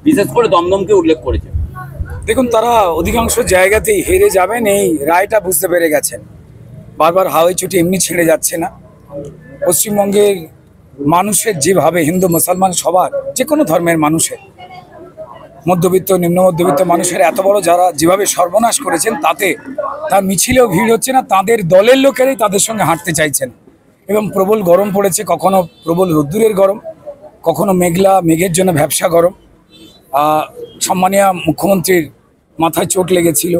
বিশেষ করে দমদমকে উল্লেখ করেছে। দেখুন, তারা অধিকাংশ জায়গাতেই হেরে যাবেন এই রায়টা বুঝতে পেরে গেছেন। বারবার হাওয়াই চটি এমনি ছেড়ে যাচ্ছে না। পশ্চিমবঙ্গের মানুষের যেভাবে, হিন্দু মুসলমান সবার, যে কোনো ধর্মের মানুষের, মধ্যবিত্ত নিম্ন মধ্যবিত্ত মানুষের এত বড় যারা যেভাবে সর্বনাশ করেছেন, তাতে তার মিছিলেও ভিড় হচ্ছে না। তাদের দলের লোকেরাই তাদের সঙ্গে হাঁটতে চাইছেন। এবং প্রবল গরম পড়েছে, কখনো প্রবল রোদ্দুরের গরম, কখনো মেঘলা, মেঘের জন্য ভ্যাপসা গরম। সম্মানীয় মুখ্যমন্ত্রীর মাথায় চোট লেগেছিল।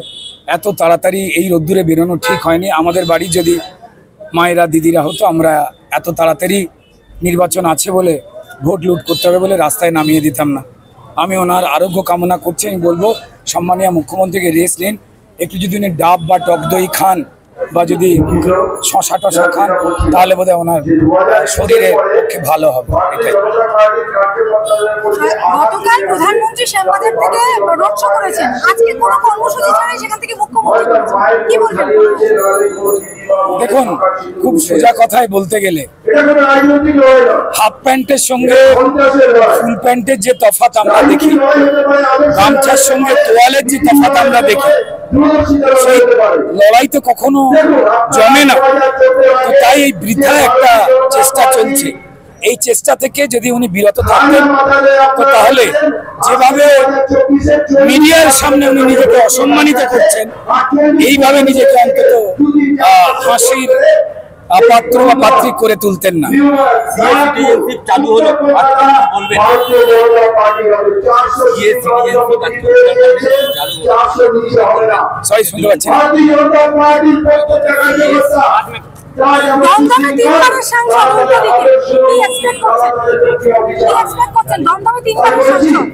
এত তাড়াতাড়ি এই রোদ্দুরে বেরোনো ঠিক হয়নি। আমাদের বাড়ি যদি মায়েরা দিদিরা হতো, আমরা এত তাড়াতাড়ি নির্বাচন আছে বলে, ভোট লুট করতে হবে বলে রাস্তায় নামিয়ে দিতাম না। আমি ওনার আরোগ্য কামনা করছি। আমি বলবো সম্মানীয় মুখ্যমন্ত্রীকে রেস্ট নিন, একটু যদি উনি ডাব বা টক দই খান বা যদি শশা টশা খান, তাহলে বোধহয় ওনার শরীরের পক্ষে ভালো হবে। এটাই। গতকাল প্রধানমন্ত্রী শ্যামবাজার থেকে রোড শো করেছেন, আজকে কোনো কর্মসূচি ছাড়াই সেখান থেকে মুখ্যমন্ত্রী কি বলবেন? দেখুন, খুব সোজা কথায় বলতে গেলে হাফ প্যান্টের সঙ্গে ফুল প্যান্টের যে তফাৎ আমরা দেখি, গামছার সঙ্গে তোয়ালের যে তফাৎ আমরা দেখি, সেই লড়াই তো কখনো জমে না। তো তাই এই বৃথা একটা চেষ্টা চলছে। এই চেষ্টা থেকে যদি উনি বিরত থাকতেন, তো তাহলে যেভাবে মিডিয়ার সামনে উনি নিজেকে অসম্মানিত করছেন, এইভাবে নিজেকে অন্তত হাসির পাত্র বা পাত্রী করে তুলতেন না। চালু হলো, বলবেন সরি, শুনতে পাচ্ছি না। দমদমে তিনবারের সাংসদ কি এক্সপেক্ট করছেন? দমদমে তিনবারের সাংসদ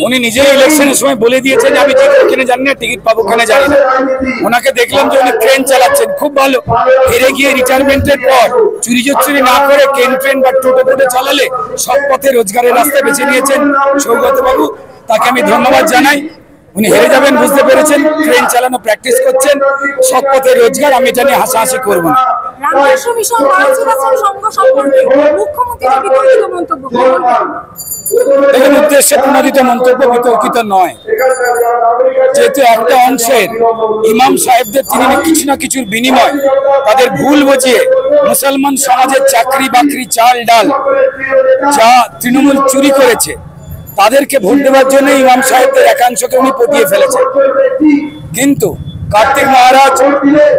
উনি নিজেই ইলেকশনের সময় বলে দিয়েছেন যে আমি টিকিট কিনে জানি না, টিকিট পাবো কিনা জানি না। ওনাকে দেখলাম যে উনি ট্রেন চালাচ্ছেন, খুব ভালো। হেরে গিয়ে রিটায়ারমেন্টের পর চুরি না করে ট্রেন বা টোটো চালালে সব পথে রোজগারের রাস্তা বেছে নিয়েছেন সৌগত বাবু, তাকে আমি ধন্যবাদ জানাই। উনি হেরে যাবেন বুঝতে পেরেছেন, ট্রেন চালানো প্র্যাকটিস করছেন, সব পথে রোজগার। আমি জানি হাসাহাসি করবো না। দেখুন, উদ্দেশ্যে প্রণোদিত মন্তব্য বিতর্কিত নয়। যেহেতু একটা অংশের ইমাম সাহেবদের তিনি কিছু না কিছুর বিনিময় তাদের ভুল বুঝিয়ে মুসলমান সমাজের চাকরি বাকরি, চাল ডাল যা তৃণমূল চুরি করেছে, তাদেরকে ভোট দেওয়ার জন্য ইমাম সাহেবদের একাংশকে উনি পটিয়ে ফেলেছেন। কিন্তু কার্তিক মহারাজ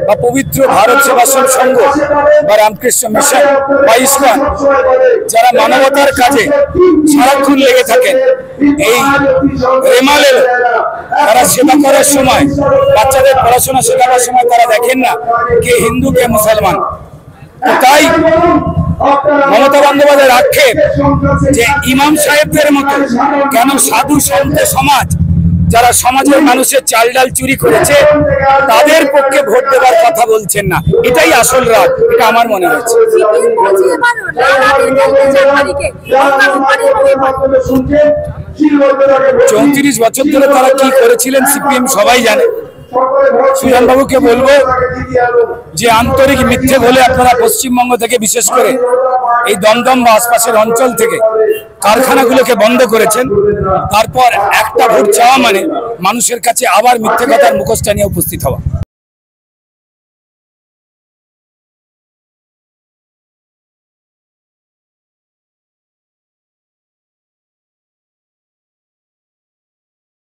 বা পবিত্র ভারত সেবাশ্রম সংঘ বা রামকৃষ্ণ মিশন বা ইসকন, যারা মানবতার কাজে সারাক্ষণ লেগে থাকেন, এই রেমালের তারা সেবা করার সময়, বাচ্চাদের পড়াশোনা শেখাবার সময় তারা দেখেন না কে হিন্দু কে মুসলমান। তাই মমতা বন্দ্যোপাধ্যায়ের আক্ষেপ যে ইমাম সাহেবদের মতো কেন সাধু সন্ত সমাজ, যারা সমাজের মানুষের চাল ডাল চুরি করেছে, তাদের পক্ষে ভোট দেওয়ার কথা বলছেন না। এটাই আসল রাগ, এটা আমার মনে হয়েছে। 34 বছর ধরে তারা কি করেছিলেন সিপিএম সবাই জানে। সুজন বাবুকে বলবো যে আন্তরিক মিথ্যে বলে আপনারা পশ্চিমবঙ্গ থেকে, বিশেষ করে এই দমদম বা আশপাশের অঞ্চল থেকে কারখানাগুলোকে বন্ধ করেছেন। তারপর একটা ভোট চাওয়া মানে মানুষের কাছে আবার মিথ্যে কথার মুখোশটা নিয়ে উপস্থিত হওয়া।